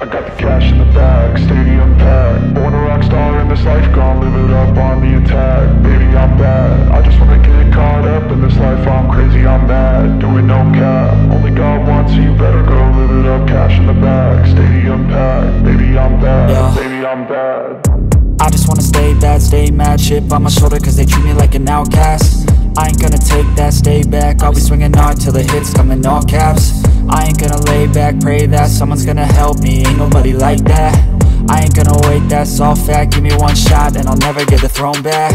I got the cash in the bag, stadium packed. Born a rock star in this life, gon' live it up on the attack. Baby, I'm bad, I just wanna get caught up in this life. I'm crazy, I'm mad, doing no cap. Only God wants you, better go live it up. Cash in the bag, stadium packed. Baby, I'm bad, yeah. Baby, I'm bad. I just wanna stay bad, stay mad. Chip on my shoulder cause they treat me like an outcast. I ain't gonna take that, stay back. I'll be swinging hard till the hits come in all caps. I ain't gonna lay back, pray that someone's gonna help me. Ain't nobody like that. I ain't gonna wait, that's all fact. Give me one shot and I'll never get the throne back.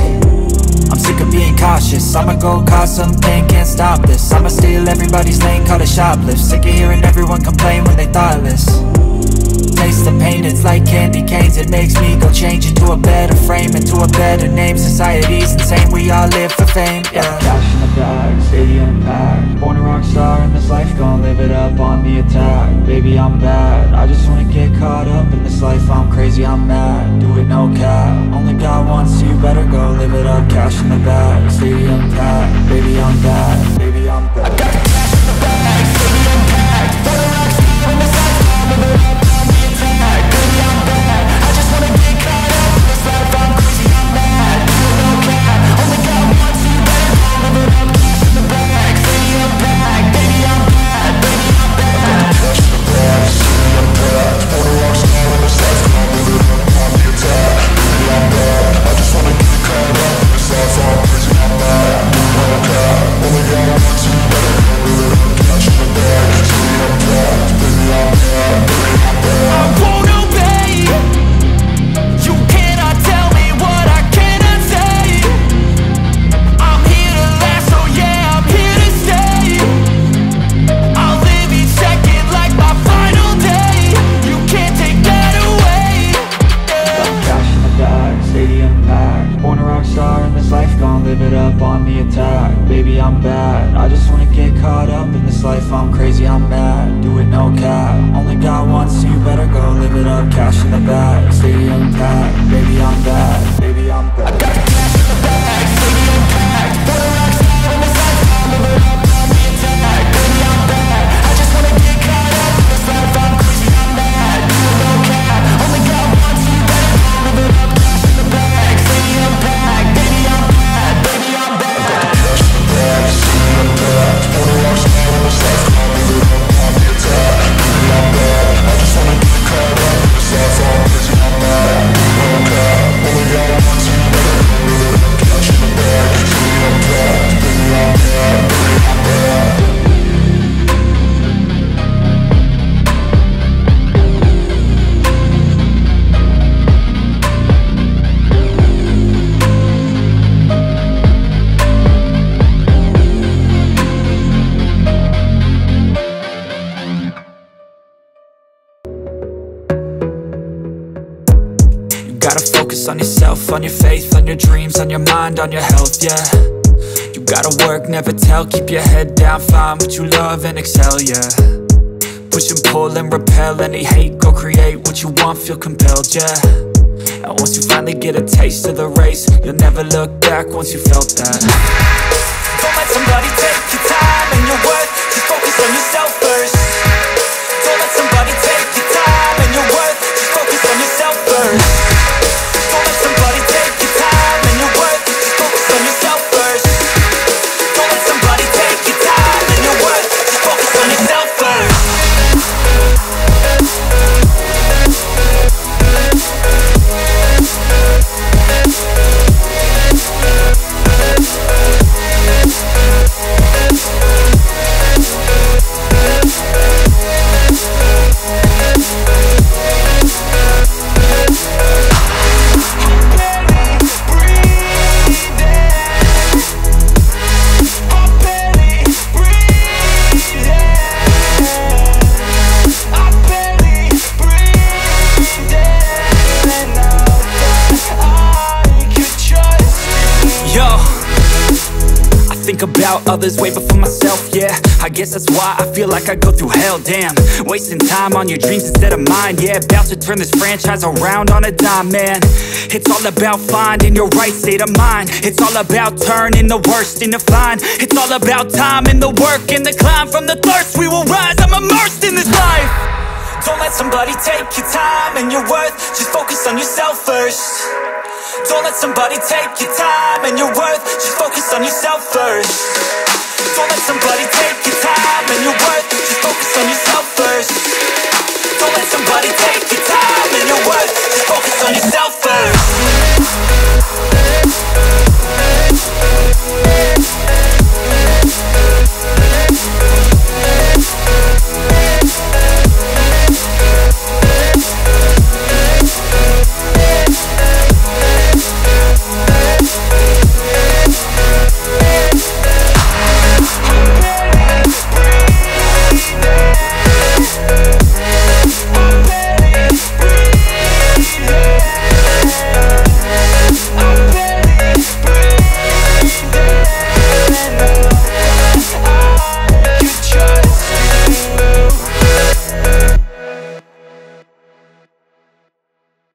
I'm sick of being cautious, I'ma go cause something, can't stop this. I'ma steal everybody's lane, call it shoplift. Sick of hearing everyone complain when they thoughtless. Taste the pain, it's like candy canes. It makes me go change into a better frame, into a better name. Society's insane, we all live for fame, yeah. Cash in the bag, stadium packed. Born a rock star in this life, gon' live it up on the attack. Baby, I'm bad, I just wanna get caught up in this life. I'm crazy, I'm mad, do it no cap. Only God wants you, better go live it up. Cash in the bag, stadium packed. Baby, I'm bad, baby, I'm bad. I got the cash in the bag, stadium packed. Born a rock star in this life, gon' live it up. I'm crazy, I'm mad, do it no cap. Only God wants you, better go live it up. Cash in the bag, stadium packed. Baby, I'm bad, baby, I'm bad. I got the cash in the bag, stadium packed. Born a rock star in this life, I'll live it up on the attack. Baby, I'm bad, I just wanna get caught up in this life. I'm crazy, I'm mad, do it no cap. Only God wants you, better go live it up. Cash in the bag, stadium packed. Baby, I'm bad, baby, I'm bad. I got the cash in the bag, stadium packed. Born a rock star in this life, I'll live it up on the attack. Baby, I'm bad, I just wanna get caught up in this life. I'm crazy, I'm mad, do it no cap. Only God wants you, better go live it up. Cash in the bag, stadium packed. Baby, I'm bad, baby, I'm bad. Gotta focus on yourself, on your faith, on your dreams, on your mind, on your health, yeah. You gotta work, never tell, keep your head down, find what you love and excel, yeah. Push and pull and repel any hate, go create what you want, feel compelled, yeah. And once you finally get a taste of the race, you'll never look back once you felt that. Don't let somebody take your time and your worth, just focus on yourself first. Don't let somebody take your time and your worth, just focus on yourself first. About others way before myself, yeah. I guess that's why I feel like I go through hell, damn. Wasting time on your dreams instead of mine, yeah. About to turn this franchise around on a dime, man. It's all about finding your right state of mind. It's all about turning the worst into fine. It's all about time and the work and the climb. From the thirst we will rise, I'm immersed in this life. Don't let somebody take your time and your worth. Just focus on yourself first. Don't let somebody take your time and your worth. Just focus on yourself first. Don't let somebody take your time and your worth. Just focus on yourself.